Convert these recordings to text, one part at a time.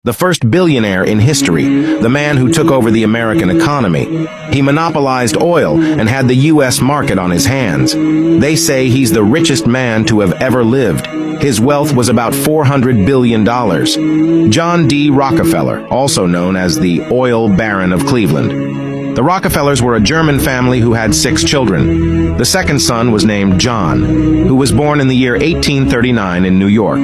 the first billionaire in history, the man who took over the American economy. He monopolized oil and had the U.S. market on his hands. They say he's the richest man to have ever lived. His wealth was about $400 billion. John D. Rockefeller, also known as the Oil Baron of Cleveland. The Rockefellers were a German family who had 6 children. The second son was named John, who was born in the year 1839 in New York.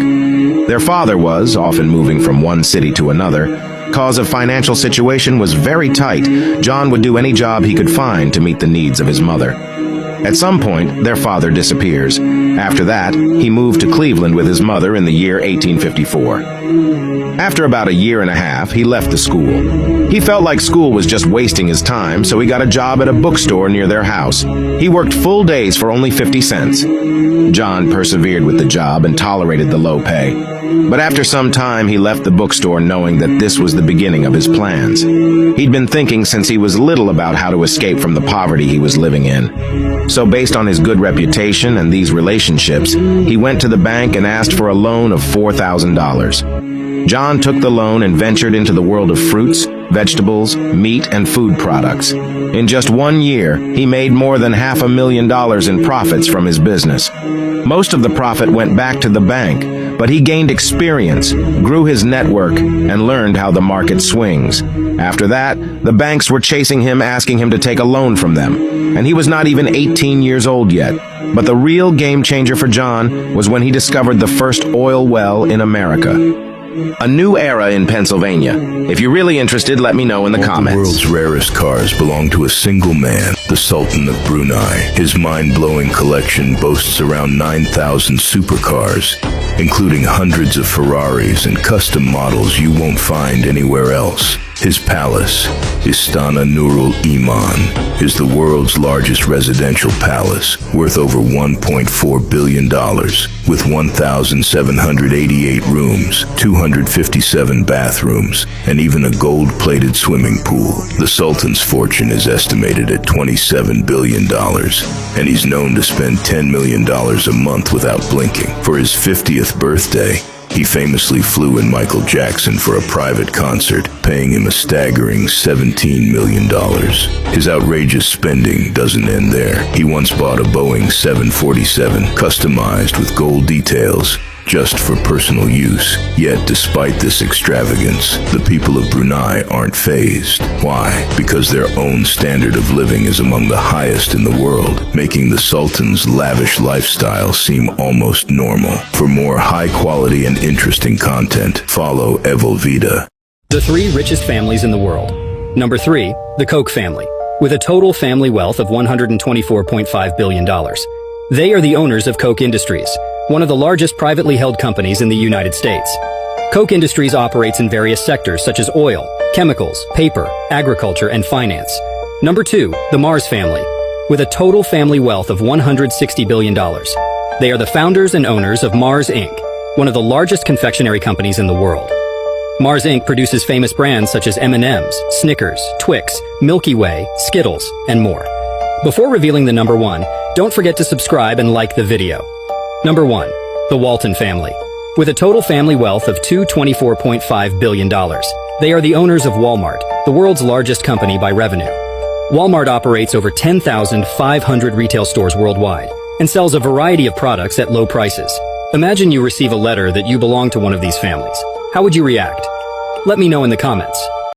Their father was, often moving from one city to another. Cause of financial situation was very tight. John would do any job he could find to meet the needs of his mother. At some point, their father disappears. After that, he moved to Cleveland with his mother in the year 1854. After about a year and a half, he left the school. He felt like school was just wasting his time, so he got a job at a bookstore near their house. He worked full days for only 50 cents. John persevered with the job and tolerated the low pay. But after some time, he left the bookstore knowing that this was the beginning of his plans. He'd been thinking since he was little about how to escape from the poverty he was living in. So based on his good reputation and these relationships, he went to the bank and asked for a loan of $4,000. John took the loan and ventured into the world of fruits, vegetables, meat, and food products. In just 1 year, he made more than $500,000 in profits from his business. Most of the profit went back to the bank, but he gained experience, grew his network, and learned how the market swings. After that, the banks were chasing him, asking him to take a loan from them, and he was not even 18 years old yet. But the real game changer for John was when he discovered the first oil well in America. A new era in Pennsylvania. If you're really interested, let me know in the comments. The world's rarest cars belong to a single man, the Sultan of Brunei. His mind-blowing collection boasts around 9,000 supercars, including hundreds of Ferraris and custom models you won't find anywhere else. His palace, Istana Nurul Iman, is the world's largest residential palace, worth over $1.4 billion, with 1,788 rooms, 257 bathrooms, and even a gold-plated swimming pool. The Sultan's fortune is estimated at $27 billion, and he's known to spend $10 million a month without blinking. For his 50th birthday, he famously flew in Michael Jackson for a private concert, paying him a staggering $17 million. His outrageous spending doesn't end there. He once bought a Boeing 747, customized with gold details, just for personal use. Yet, despite this extravagance, the people of Brunei aren't fazed. Why? Because their own standard of living is among the highest in the world, making the Sultan's lavish lifestyle seem almost normal. For more high-quality and interesting content, follow Evolvida. The 3 richest families in the world. Number 3, the Koch family, with a total family wealth of $124.5 billion. They are the owners of Koch Industries, one of the largest privately held companies in the United States. Koch Industries operates in various sectors such as oil, chemicals, paper, agriculture, and finance. Number 2, the Mars family, with a total family wealth of $160 billion. They are the founders and owners of Mars Inc., one of the largest confectionery companies in the world. Mars Inc. produces famous brands such as M&M's, Snickers, Twix, Milky Way, Skittles, and more. Before revealing the number 1, don't forget to subscribe and like the video. Number 1, the Walton family, with a total family wealth of $224.5 billion. They are the owners of Walmart, the world's largest company by revenue. Walmart operates over 10,500 retail stores worldwide and sells a variety of products at low prices. Imagine you receive a letter that you belong to one of these families. How would you react? Let me know in the comments.